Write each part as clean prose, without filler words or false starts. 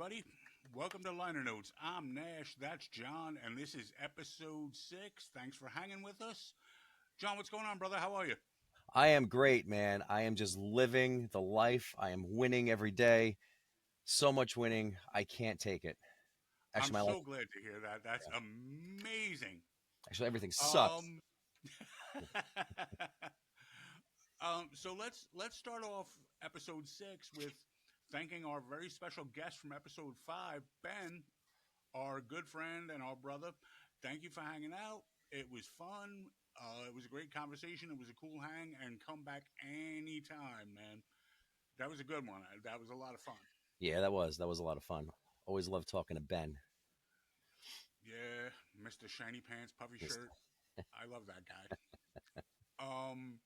everybody. Welcome to Liner Notes. I'm Nash, that's John, and this is episode 6. Thanks for hanging with us. John, what's going on, brother? How are you? I am great, man. I am just living the life. I am winning every day. So much winning. I can't take it. I'm Actually, my life, so glad to hear that. That's amazing. actually, everything sucks. Um, so let's start off episode 6 with thanking our very special guest from episode 5, Ben, our good friend and our brother. Thank you for hanging out. It was fun. It was a great conversation. It was a cool hang, and come back anytime, man. That was a good one. That was a lot of fun. Yeah, that was a lot of fun. Always love talking to Ben. Yeah, Mr. Shiny Pants, Puffy Just- Shirt. I love that guy. Um,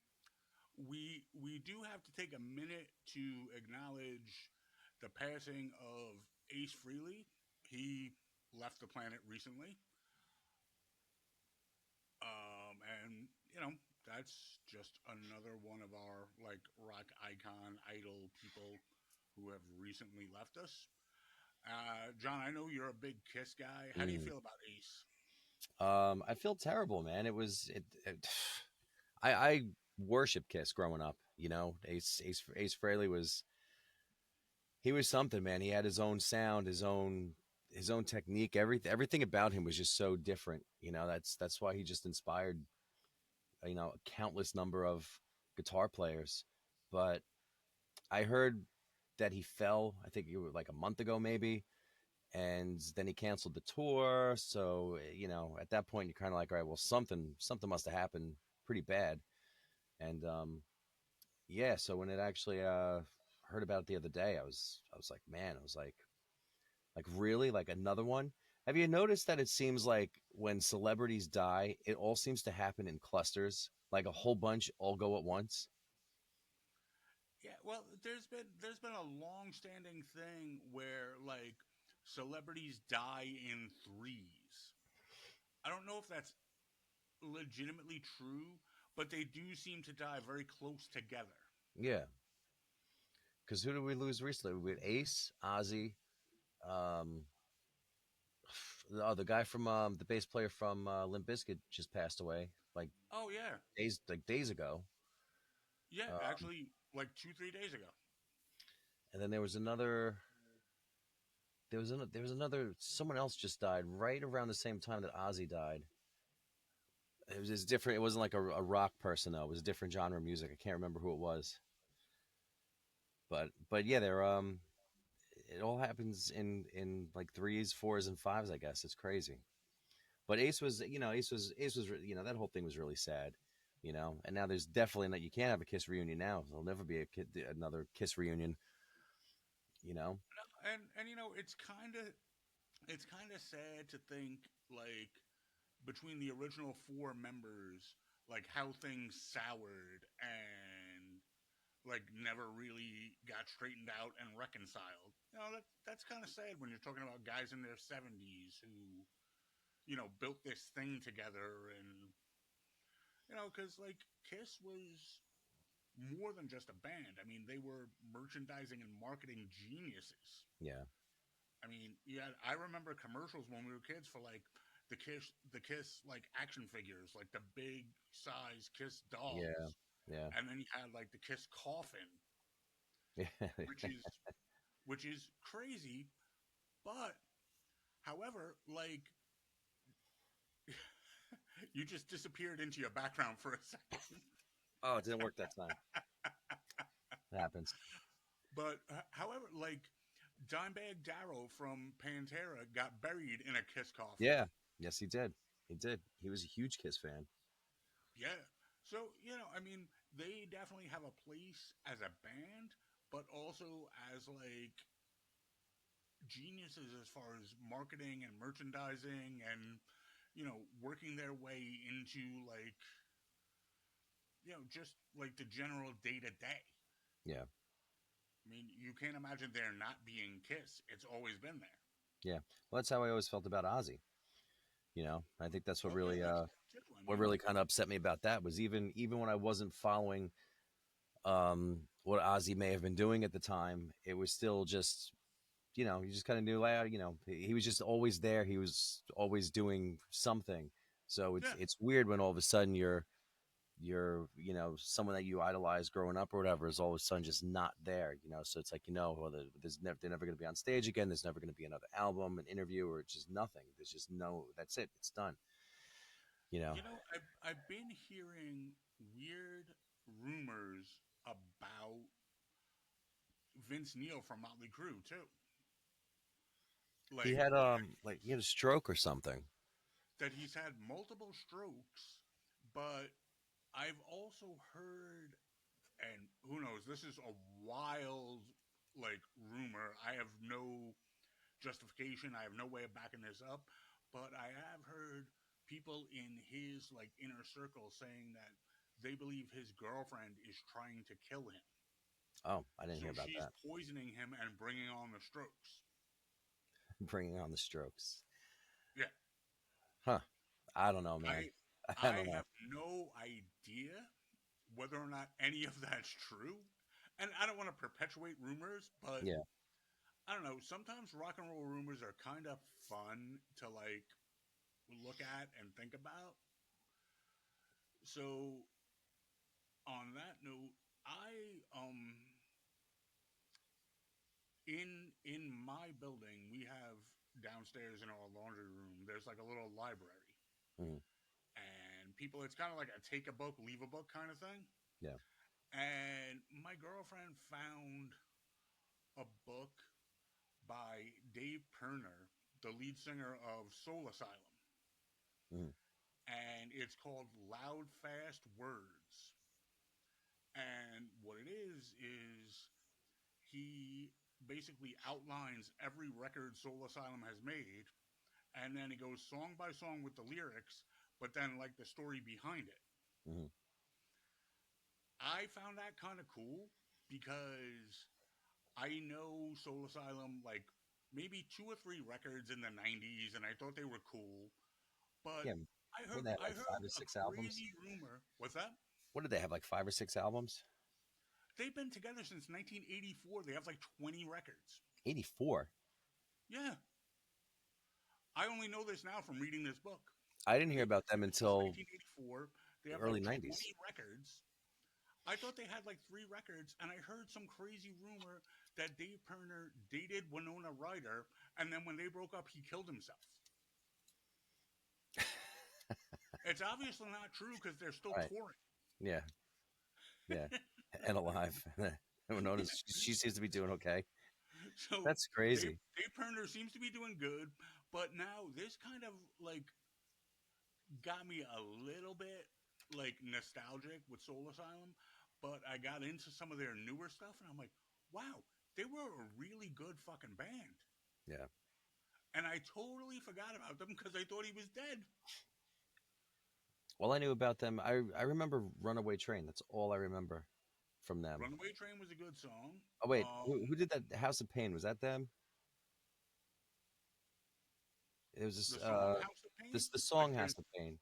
we do have to take a minute to acknowledge the passing of Ace Frehley. He left the planet recently. And that's just another one of our like rock icon idol people who have recently left us. John, I know you're a big Kiss guy. How do you Mm. feel about Ace? I feel terrible, man. I worship Kiss growing up. Ace Frehley was he was something, man. He had his own sound, his own technique. Everything about him was just so different. That's why he just inspired a countless number of guitar players. But I heard that he fell, I think it was like a month ago maybe, and then he canceled the tour. So, at that point you're kind of like, all right, well, something must have happened pretty bad. And yeah, so when it actually heard about it the other day, I was like, man, I was like really, like another one. Have you noticed that it seems like when celebrities die, it all seems to happen in clusters, like a whole bunch all go at once? Yeah, well, there's been a long-standing thing where like celebrities die in threes. I don't know if that's legitimately true, but they do seem to die very close together. Yeah, because who did we lose recently? We had Ace, Ozzy, um, the guy from the bass player from Limp Bizkit just passed away Oh yeah, days ago. yeah. Um, Actually, like 2 3 days ago. and then there was another someone else just died right around the same time that Ozzy died. It was just different. It wasn't like a rock person though. It was a different genre of music. I can't remember who it was. But yeah, it all happens in like threes, fours, and fives. I guess it's crazy. But Ace was that whole thing was really sad. And now there's definitely not. You can't have a Kiss reunion now. There'll never be another Kiss reunion. You know. And it's kind of sad to think like between the original four members, like how things soured and like never really got straightened out and reconciled. That's kind of sad when you're talking about guys in their 70s who built this thing together, and because like Kiss was more than just a band. I mean, they were merchandising and marketing geniuses. Yeah. I mean, yeah, I remember commercials when we were kids for like the Kiss like action figures, like the big size Kiss Yeah. dolls, Yeah. and then you had like the Kiss coffin, Yeah. which is which is crazy. But however, like you just disappeared into your background for a second. Oh, it didn't work that time. It happens. But however, like Dimebag Darrell from Pantera got buried in a Kiss coffin. Yeah. Yes, he did. He did. He was a huge Kiss fan. Yeah. So, I mean, they definitely have a place as a band, but also as like geniuses as far as marketing and merchandising and, working their way into like, just like the general day to day. Yeah. I mean, you can't imagine there not being Kiss. It's always been there. Yeah. Well, that's how I always felt about Ozzy. I think that's what Well, yeah, really that's too. I what mean, really kind of upset me about that was even when I wasn't following what Ozzy may have been doing at the time, it was still just you just kind of knew, he was just always there. He was always doing something. So Yeah. it's weird when all of a sudden someone that you idolized growing up or whatever is all of a sudden just not there. So it's like, well, they're never going to be on stage again. There's never going to be another album, an interview, or just nothing. There's just that's it. It's done. I've been hearing weird rumors about Vince Neil from Motley Crue too. He Like had he had a stroke or something. that he's had multiple strokes, but I've also heard, and who knows, this is a wild rumor. I have no justification. I have no way of backing this up, but I have heard people in his inner circle saying that they believe his girlfriend is trying to kill him. Oh, I didn't So hear about she's that. poisoning him and bringing on the strokes. Bringing on the strokes. Yeah. Huh. I don't know, man. I I don't know. have no idea whether or not any of that's true. And I don't want to perpetuate rumors, but Yeah. I don't know. Sometimes rock and roll rumors are kind of fun to look at and think about. So on that note, I in my building we have downstairs in our laundry room. There's a little library, Mm. and people. It's kind of like a take a book, leave a book kind of thing. Yeah. And my girlfriend found a book by Dave Pirner, the lead singer of Soul Asylum. Mm. And it's called Loud Fast Words. And what it is he basically outlines every record Soul Asylum has made, and then he goes song by song with the lyrics, but then the story behind it. Mm-hmm. I found that kind of cool because I know Soul Asylum maybe 2 or 3 records in the '90s, and I thought they were cool. But Yeah. I What heard did they have, I like heard five or a six albums? crazy rumor. What's that? What did they have, like 5 or 6 albums? They've been together since 1984. They have 20 records. 84. Yeah. I only know this now from reading this book. I didn't hear They've been about them together since until 1984. They the have early 20 '90s. records. I thought they had 3 records, and I heard some crazy rumor that Dave Pirner dated Winona Ryder, and then when they broke up, he killed himself. It's obviously not true because they're still Right. touring. Yeah. Yeah. And alive. Notice she seems to be doing okay. So That's crazy. Dave Pirner seems to be doing good, but now this kind of got me a little bit nostalgic with Soul Asylum, but I got into some of their newer stuff and I'm like, wow, they were a really good fucking band. Yeah. And I totally forgot about them because I thought he was dead. All I knew about them, I remember Runaway Train. That's all I remember from them. Runaway Train was a good song. Oh wait, who did that? House of Pain, was that them? It was The song House of Pain? the song House of Pain.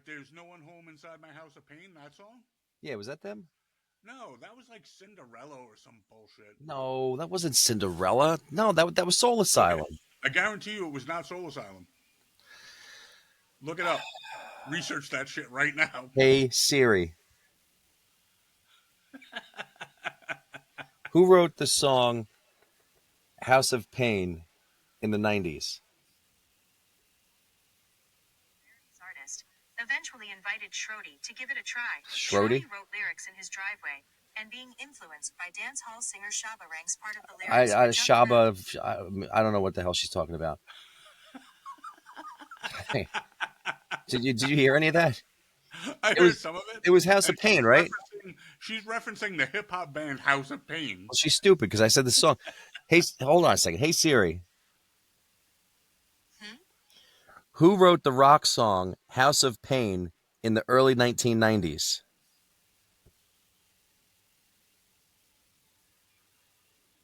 There's no one home inside my house of pain, that song? Yeah, was that them? No, that was Cinderella or some bullshit. No, that wasn't Cinderella. No, that was Soul Asylum. Okay. I guarantee you it was not Soul Asylum. Look it up. Research that shit right now. Hey Siri. Who wrote the song House of Pain in the '90s? Artist eventually invited Schrody to give it a try. Schrody wrote lyrics in his driveway, and being influenced by dance hall singer Shaba ranks part of the lyrics. Shaba, I don't know what the hell she's talking about. Did you hear any of that? I heard some of it. It was House of Pain, right? She's referencing the hip hop band House of Pain. Well, she's stupid because I said the song. Hey, hold on a second. Hey Siri. Who wrote the rock song House of Pain in the early 1990s?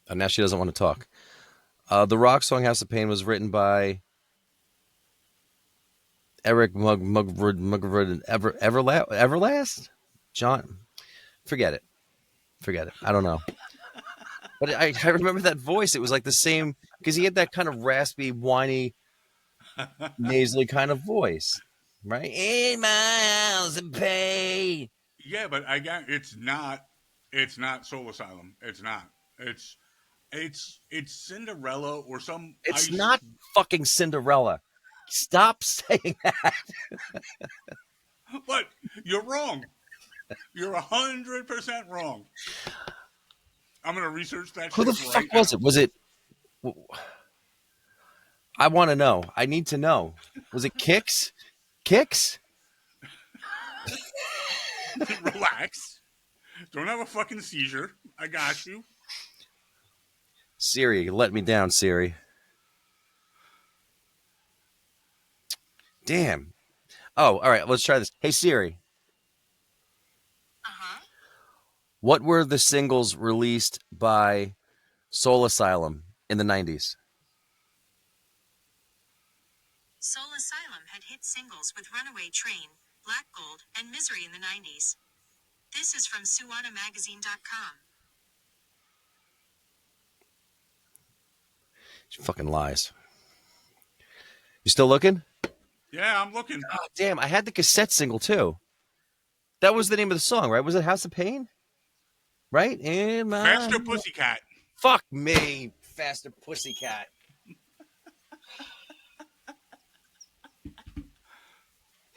Oh, now she doesn't want to talk. The rock song House of Pain was written by Eric Everlast? John? Forget it. I don't know. But I remember that voice. It was like the same because he had that kind of raspy, whiny, nasally kind of voice, right? 8 miles of pain. Yeah, but I got it's not. It's not Soul Asylum. It's not. It's it's Cinderella or some It's ice. not fucking Cinderella. Stop saying that. But you're wrong. You're 100% wrong. I'm gonna research that Who shit the right fuck was now. it? Was it? I want to know. I need to know. Was it Kicks? Kicks? Relax. Don't have a fucking seizure. I got you. Siri, you let me down, Siri. Damn. Oh, all right. Let's try this. Hey Siri, Uh-huh. what were the singles released by Soul Asylum in the 90s? Soul Asylum had hit singles with Runaway Train, Black Gold, and Misery in the 90s. This is from SuanaMagazine.com. She fucking lies. You still looking? Yeah, I'm looking. Oh, damn. I had the cassette single too. That was the name of the song, right? Was it House of Pain? Right? In my Faster Pussycat. Fuck me. Faster Pussycat.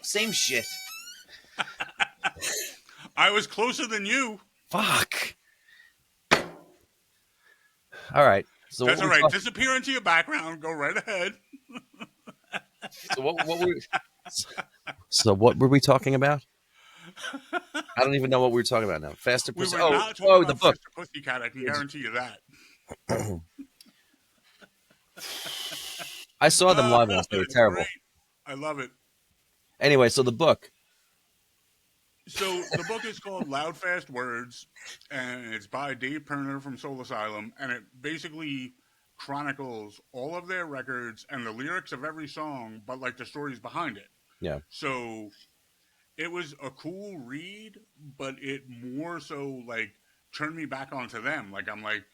Same shit. I was closer than you. Fuck. All right. So That's what all were we right. talking- Disappear into your background. Go right ahead. so what were So what were we talking about? I don't even know what we were talking about now. Faster We Pussy. were Oh, not talking oh, the about book. Faster Pussycat. I can guarantee you that. I saw them live once. They were That's terrible. great. I love it. Anyway, so the book. So the book is called Loud Fast Words, and it's by Dave Perner from Soul Asylum, and it basically chronicles all of their records and the lyrics of every song, but like the stories behind it. Yeah. So it was a cool read, but it more so like turned me back onto them. Like I'm like,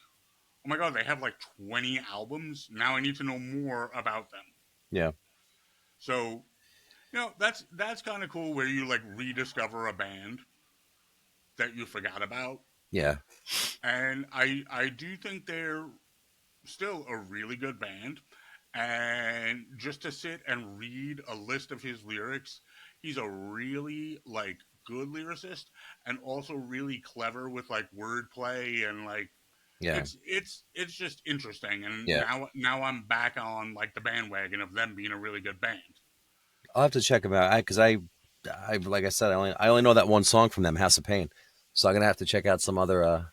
oh my god, they have like 20 albums. Now I need to know more about them. Yeah. So that's kind of cool where you like rediscover a band that you forgot about. Yeah. And I do think they're still a really good band. And just to sit and read a list of his lyrics, he's a really like good lyricist and also really clever with like wordplay and like Yeah. it's just interesting. And Yeah. now I'm back on like the bandwagon of them being a really good band. I'll have to check them out because I like I said, I only know that one song from them, House of Pain. So I'm gonna have to check out some other.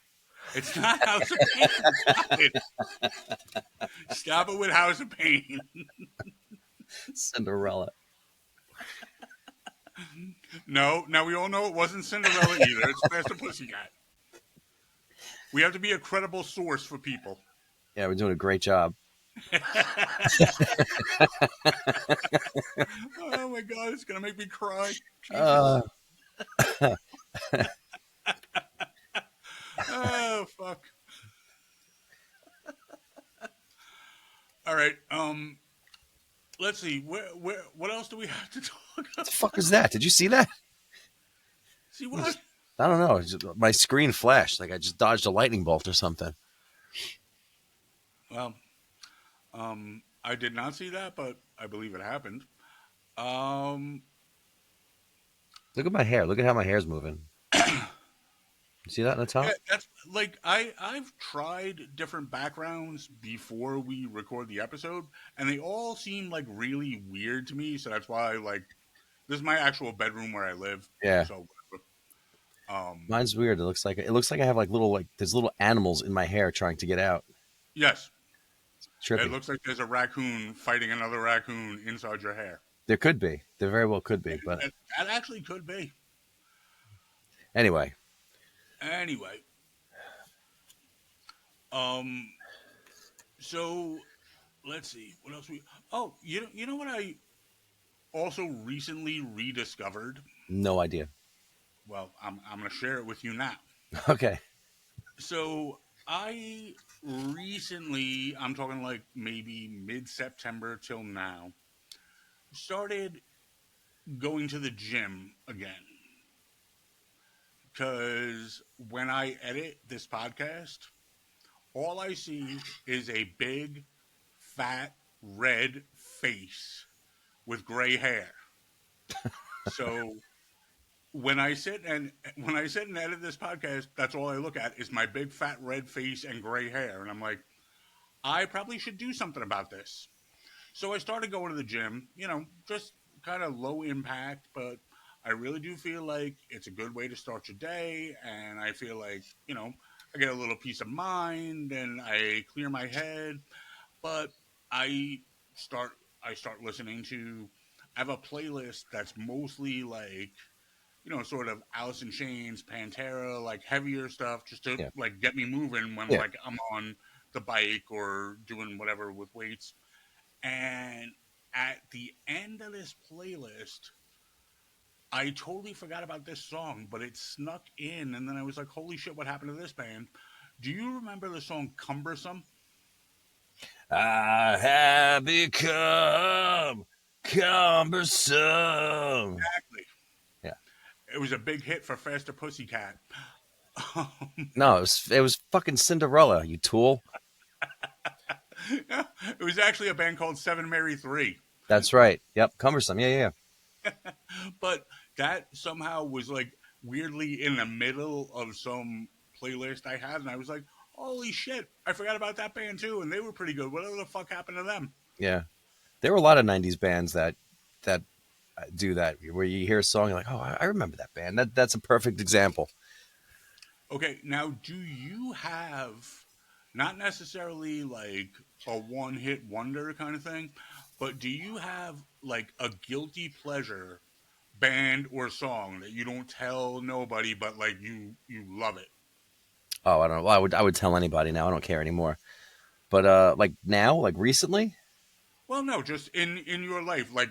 It's not House of Pain. Stop it. Stop it with House of Pain. Cinderella. No, now we all know it wasn't Cinderella either. It's Faster Pussycat. We have to be a credible source for people. Yeah, we're doing a great job. Oh my god, it's gonna make me cry. Uh, Oh fuck. All right. Let's see. What else do we have to talk what about? the fuck is that? Did you see that? See what? I don't know. My screen flashed like I just dodged a lightning bolt or something. Well, I did not see that, but I believe it happened. Um, Look at my hair. Look at how my hair's moving. You see that in the top? yeah, that's like I've tried different backgrounds before we record the episode, and they all seem like really weird to me. So that's why like this is my actual bedroom where I live. Yeah. So, Mine's weird. It looks like I have like there's little animals in my hair trying to get out. yes, It's trippy. it looks like there's a raccoon fighting another raccoon inside your hair. There could be. There very well could be. But That actually could be. anyway, Anyway, so let's see what else we. Oh, you know what I also recently rediscovered. no idea. Well, I'm gonna share it with you now. Okay. So I recently, I'm talking like maybe mid September till now, started going to the gym again. Because when I edit this podcast, all I see is a big, fat, red face with gray hair. So when I sit and edit this podcast, that's all I look at is my big fat red face and gray hair, and I'm like, I probably should do something about this. So I started going to the gym, just kind of low impact, but I really do feel like it's a good way to start your day. And I feel like, I get a little peace of mind and I clear my head. But I start, I start listening to, I have a playlist that's mostly like, sort of Alice in Chains, Pantera, like heavier stuff just to Yeah. like get me moving when Yeah. like I'm on the bike or doing whatever with weights. And at the end of this playlist, I totally forgot about this song, but it snuck in. And then I was like, holy shit, what happened to this band? Do you remember the song Cumbersome? I have become cumbersome. Exactly. Yeah. It was a big hit for Faster Pussycat. No, it was fucking Cinderella, you tool. It was actually a band called Seven Mary 3. That's right. Yep, cumbersome. Yeah, yeah, But that somehow was like weirdly in the middle of some playlist I had. And I was like, holy shit, I forgot about that band too. And they were pretty good. Whatever the fuck happened to them? yeah. There were a lot of '90s bands that do that, where you hear a song, you're like, oh, I remember that band. That's a perfect example. Okay, now do you have not necessarily like a one hit wonder kind of thing, but do you have like a guilty pleasure band or song that you don't tell nobody but like you love it? Oh, I don't know. Well, I would tell anybody now. I don't care anymore. But like now, like recently, Well, no, just in your life, like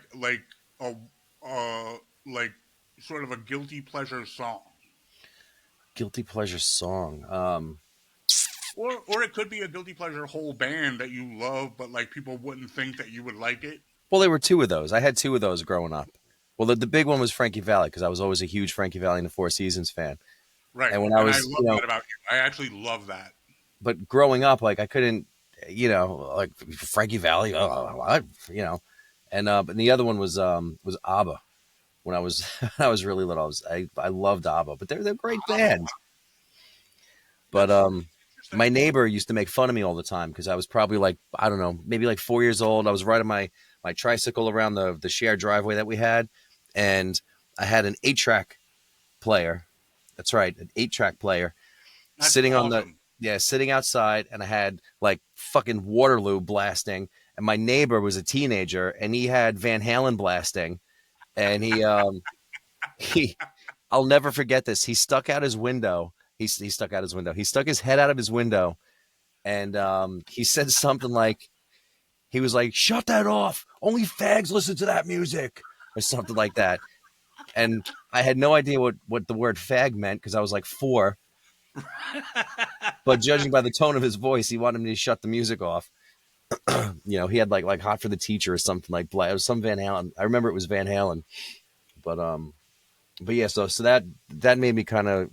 a like sort of a guilty pleasure song. guilty pleasure song. Or it could be a guilty pleasure whole band that you love, but like people wouldn't think that you would like it. Well, there were two of those. I had two of those growing up. Well, the big one was Frankie Valli, because I was always a huge Frankie Valli and the Four Seasons fan. Right. And when I And I was, love that about you. I actually love that. but growing up, like I couldn't, like Frankie Valli, what, and the other one was ABBA. When I was when I was really little, I loved ABBA, but they're a great band. But That's my interesting. neighbor used to make fun of me all the time because I was probably like, I don't know, maybe like 4 years old. I was riding my tricycle around the shared driveway that we had, and I had an 8-track player. That's right, an 8-track player That's sitting on the awesome. yeah, sitting outside, and I had like fucking Waterloo blasting, and my neighbor was a teenager, and he had Van Halen blasting, and he I'll never forget this. He stuck out his window. He stuck out his window. He stuck his head out of his window, and he said something like, he was like, "Shut that off! Only fags listen to that music," or something like that. And I had no idea what the word fag meant because I was like 4. But judging by the tone of his voice, he wanted me to shut the music off. He had like "Hot for the Teacher" or something like that. It was some Van Halen. I remember it was Van Halen. But yeah, so that made me kind of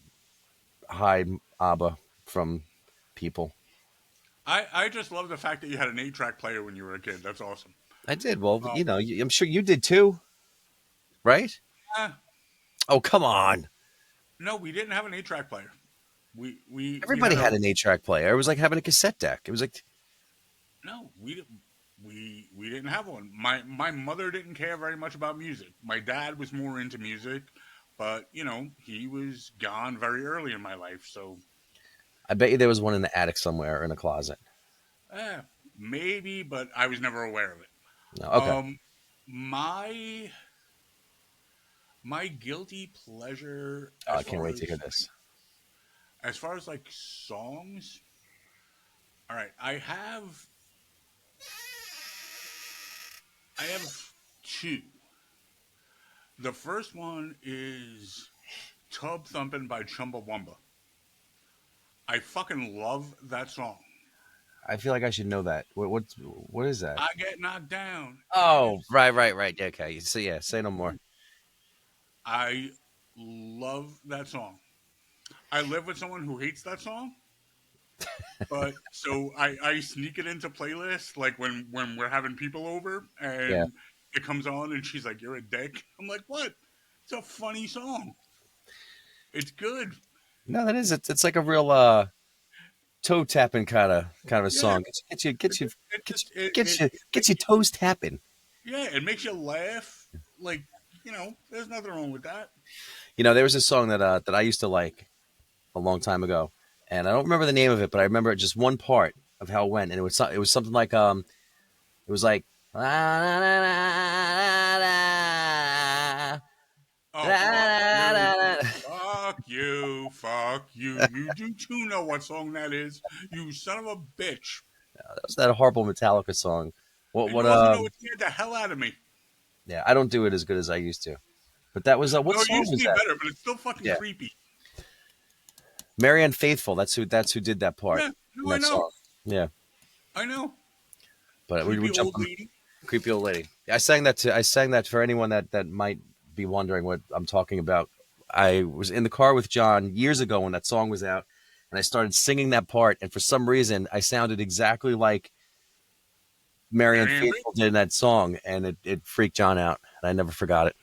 hide ABBA from people. I just love the fact that you had an 8-track player when you were a kid. That's awesome. I did. Well, Um, I'm sure you did too, right? eh, Oh, come on. no, we didn't have an 8-track player. We Everybody had a had an 8-track player. It was like having a cassette deck. It was like, no. We didn't have one. My mother didn't care very much about music. My dad was more into music, but he was gone very early in my life. So I bet you there was one in the attic somewhere or in a closet. eh, maybe, but I was never aware of it. No, okay. My my guilty pleasure Oh, I can't wait to hear this. as far as like songs. All right, I have two. The first one is Tub Thumping by Chumbawamba. I fucking love that song. I feel like I should know that. What is that? I get knocked down. Oh, right. Yeah, okay. So yeah, say no more. I love that song. I live with someone who hates that song, but so I sneak it into playlists like when we're having people over Yeah. and it comes on and she's like, "You're a dick." I'm like, "What? It's a funny song. It's good." No, that is. It's like a real toe tapping kind of a Yeah, song. Gets you it gets just you gets you toes tapping. yeah, it makes you laugh. Like there's nothing wrong with that. There was a song that I used to like a long time ago, and I don't remember the name of it, but I remember just one part of how it went, and it was something like it was like Oh, fuck you. Fuck you. Fuck you. You do too know what song that is. You son of a bitch. That was that horrible Metallica song. What And what you also know it scared the hell out of me. Yeah, I don't do it as good as I used to. But that was what No, it song used to was be that? better, but it's still fucking Yeah, creepy. Marianne Faithful. That's who did that part Yeah, in no, I that know. song. Yeah, I know. but we Creepy jumped old on lady. creepy old lady. I sang that for anyone that might be wondering what I'm talking about. I was in the car with John years ago when that song was out, and I started singing that part, and for some reason I sounded exactly like Marianne Marianne Faithful did Faithfull. in that song, and it freaked John out, and I never forgot it.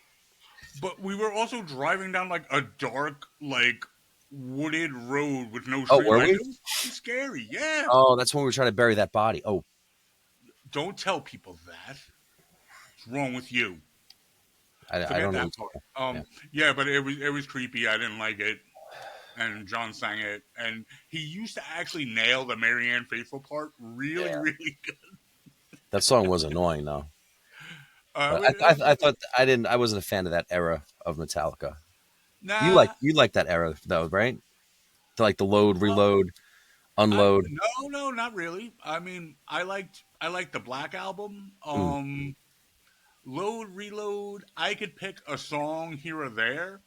But we were also driving down like a dark, like wooded road with no Oh, street were lights. we? It was fucking scary. Yeah. Oh, that's when we were trying to bury that body. Oh, Don't tell people that. What's wrong with you? I Forget don't know. that part. Yeah. Yeah, but it was creepy. I didn't like it. And John sang it, and he used to actually nail the Marianne Faithful part really, Yeah. really good. That song was annoying though. But But it was I funny. thought I wasn't a fan of that era of Metallica. Nah, You like that era though, right? Like the load, reload, unload. no, not really. I mean, I liked the Black album. Mm, Load, Reload. I could pick a song here or there,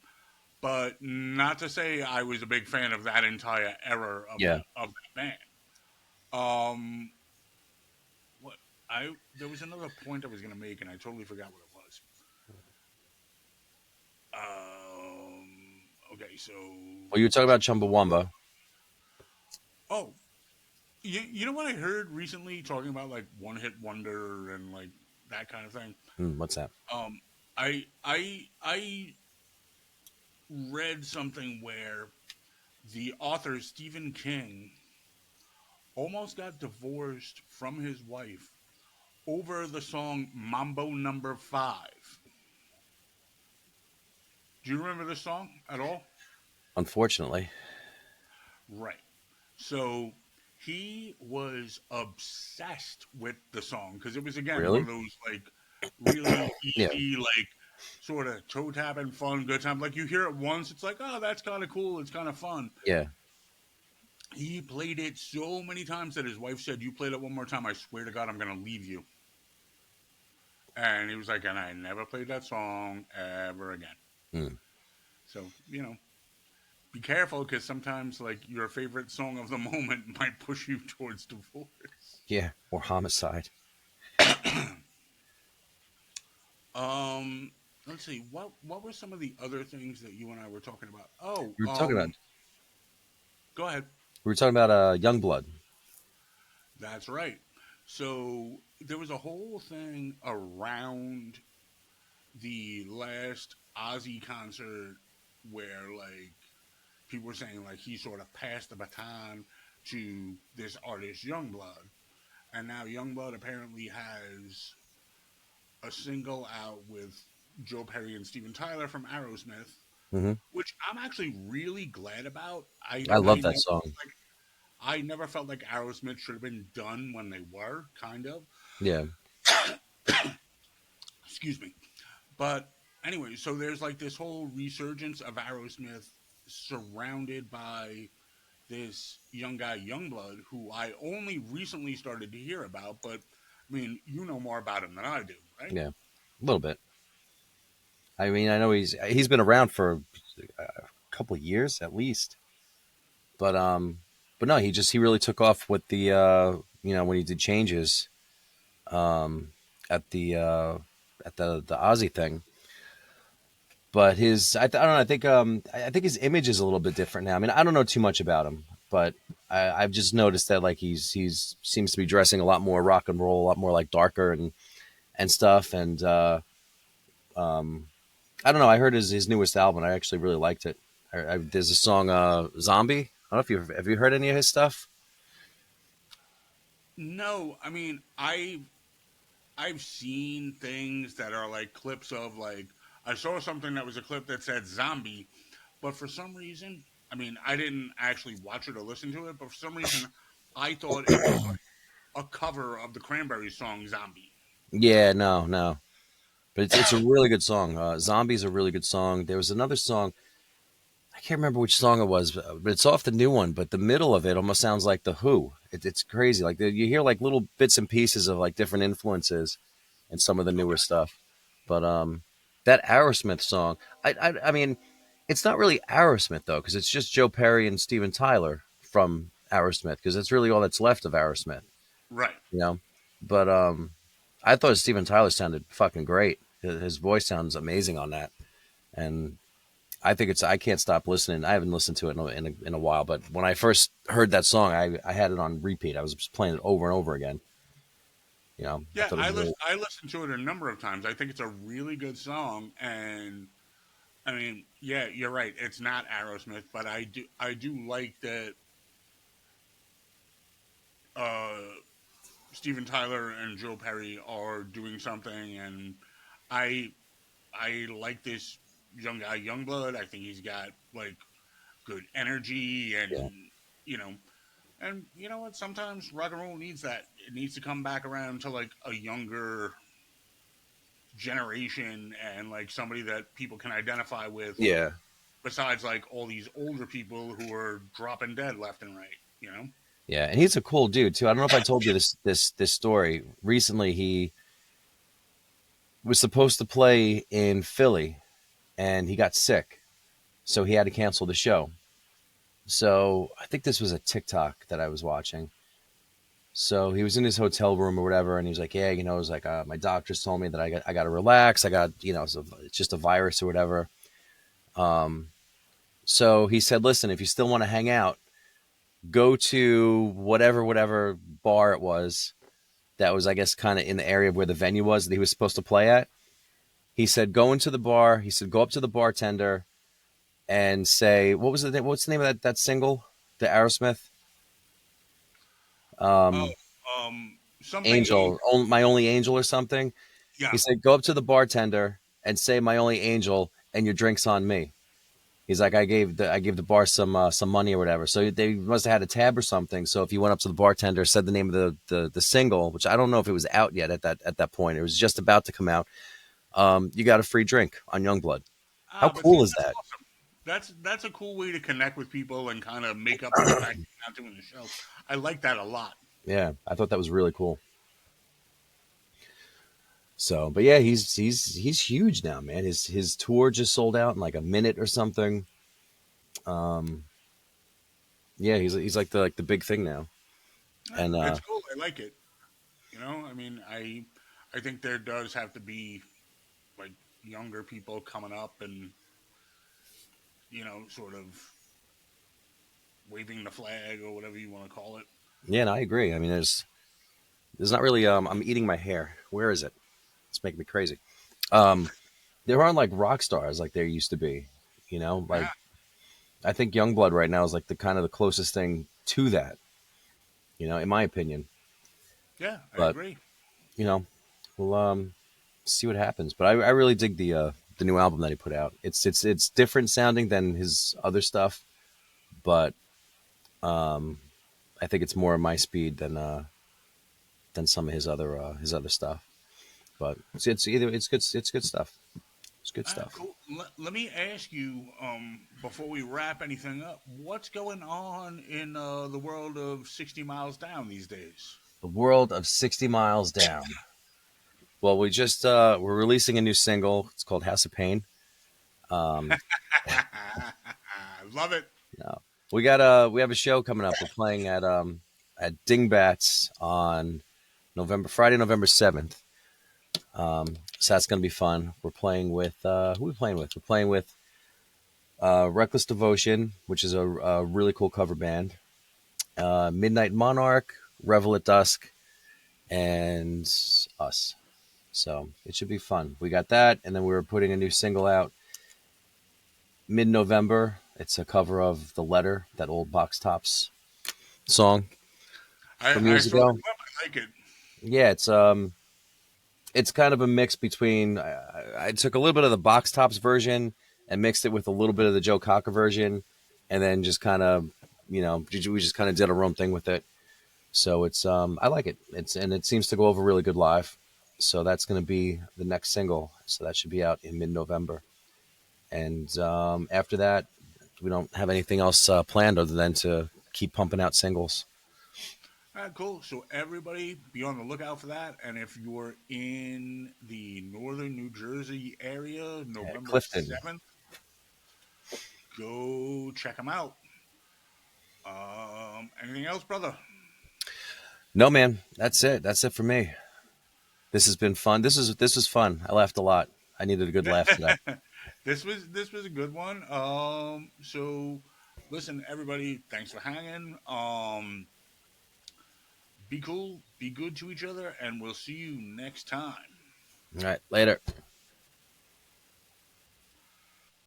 but not to say I was a big fan of that entire era yeah. of that band. Um, what I there was another point I was gonna make, and I totally forgot what it was. Okay, so Well, you were talking about Chumbawamba. oh, you know what I heard recently talking about like one hit wonder and like that kind of thing. What's that? Um, I read something where the author Stephen King almost got divorced from his wife over the song Mambo Number Five. Do you remember this song at all? Unfortunately, Right. So he was obsessed with the song because it was again one really? of those like really Yeah, easy like sort of toe tapping fun good time. Like you hear it once, it's like oh that's kind of cool, it's kind of fun. yeah. He played it so many times that his wife said, "You played it one more time, I swear to God, I'm gonna leave you." And he was like, "And I never played that song ever again." Mm, So be careful because sometimes like your favorite song of the moment might push you towards divorce. yeah. Or homicide. Um, let's see. What were some of the other things that you and I were talking about? Oh, We were talking about go ahead. Youngblood. That's right. So there was a whole thing around the last Ozzy concert where like people were saying like he sort of passed the baton to this artist Youngblood, and now Youngblood apparently has a single out with Joe Perry and Steven Tyler from Aerosmith, Hmm. which I'm actually really glad about. I I love that never song. felt like I never felt like Aerosmith should have been done when they were kind of. Yeah, Excuse me. But anyway, so there's like this whole resurgence of Aerosmith surrounded by this young guy, Youngblood, who I only recently started to hear about, but I mean, you know more about him than I do, right? yeah. A little bit. I mean, I know he's been around for a couple of years at least, but but no, he really took off with the when he did changes um, at the Ozzy thing. But I don't know. I think his image is a little bit different now. I mean, I don't know too much about him, but I've just noticed that like he's seems to be dressing a lot more rock and roll, a lot more like darker and stuff. And um, I don't know. I heard his newest album. I actually really liked it. There's a song, "Zombie." I don't know if have you heard any of his stuff. No, I mean I've seen things that are like clips of like I saw something that was a clip that said zombie, but for some reason, I mean I didn't actually watch it or listen to it, but for some reason I thought it was like a cover of the Cranberries song Zombie. Yeah, no, but it's a really good song. "Zombie's" a really good song. There was another song. I can't remember which song it was, but it's off the new one. But the middle of it almost sounds like the Who. It's crazy. Like you hear like little bits and pieces of like different influences in some of the newer stuff. But that Aerosmith song, I mean, it's not really Aerosmith though, because it's just Joe Perry and Steven Tyler from Aerosmith, because that's really all that's left of Aerosmith. Right. You know, but I thought Steven Tyler sounded fucking great. His voice sounds amazing on that, and I think I can't stop listening. I haven't listened to it in a while, but when I first heard that song, I had it on repeat. I was just playing it over and over again. I Yeah, thought it was really, I listened to it a number of times. I think it's a really good song, and I mean, yeah, you're right. It's not Aerosmith, but I do like that uh, Steven Tyler and Joe Perry are doing something, and I I like this young guy, Youngblood. I think he's got like good energy, and yeah, you know, and you know what? Sometimes rock and roll needs that. It needs to come back around to like a younger generation and like somebody that people can identify with. yeah, Besides, like all these older people who are dropping dead left and right. You know? yeah. And he's a cool dude too. I don't know if I told you this story recently. He was supposed to play in Philly, and he got sick, so he had to cancel the show. So I think this was a TikTok that I was watching. So he was in his hotel room or whatever, and he was like, "Yeah, it was like my doctors told me that I got to relax. I got so it's just a virus or whatever." Um, so he said, "Listen, if you still want to hang out, go to whatever bar it was that was, I guess, kind of in the area where the venue was that he was supposed to play at." He said, "Go into the bar." He said, "Go up to the bartender and say, what's the name of that single, the Aerosmith, Oh, um, something. Angel, my only angel or something." Yeah. He said, "Go up to the bartender and say, 'My only angel,' and your drink's on me." He's like, I gave the bar some money or whatever. So they must have had a tab or something. So if you went up to the bartender, said the name of the single, which I don't know if it was out yet at that point, it was just about to come out. You got a free drink on Youngblood. How But see, cool is that's that? awesome. That's a cool way to connect with people and kind of make up for the fact you're not doing the show. I like that a lot. Yeah, I thought that was really cool. So, but yeah, he's huge now, man. His tour just sold out in like a minute or something. Um, yeah, he's like the big thing now. And It's cool. I like it. You know, I mean, I think there does have to be like younger people coming up and sort of waving the flag or whatever you want to call it. yeah, and I agree. I mean, there's not really I'm eating my hair. Where is it? It's making me crazy. Um, there aren't like rock stars like there used to be. Like Yeah, I think Youngblood right now is like the kind of the closest thing to that. In my opinion. yeah, I But agree. you know, we'll see what happens. But I really dig the new album that he put out. It's different sounding than his other stuff, but um, I think it's more my speed than some of his other stuff. But it's good stuff. It's good stuff. Cool. Let me ask you, before we wrap anything up, what's going on in the world of 60 Miles Down these days? The world of 60 Miles Down. Well, we're releasing a new single. It's called House of Pain. Um, Love it. no. We have a show coming up. We're playing at Dingbats on Friday, November 7th. So that's gonna be fun. We're playing with who are we playing with? We're playing with Reckless Devotion, which is a really cool cover band. Midnight Monarch, Revel at Dusk, and us. So it should be fun. We got that, and then we're putting a new single out mid-November. It's a cover of The Letter, that old Box Tops song from I years sort of ago. like it. Yeah, it's kind of a mix between. I took a little bit of the Box Tops version and mixed it with a little bit of the Joe Cocker version, and then just kind of, we just kind of did our own thing with it. So it's I like it. It seems to go over really good live. So that's going to be the next single. So that should be out in mid-November. And after that, we don't have anything else planned other than to keep pumping out singles. All right, cool. So everybody, be on the lookout for that. And if you're in the northern New Jersey area, November Clifton. 7th, go check them out. Anything else, brother? No, man, that's it. That's it for me. This has been fun. This was fun. I laughed a lot. I needed a good laugh today. This was a good one. So listen, everybody, thanks for hanging. Be cool, be good to each other, and we'll see you next time. All right, later.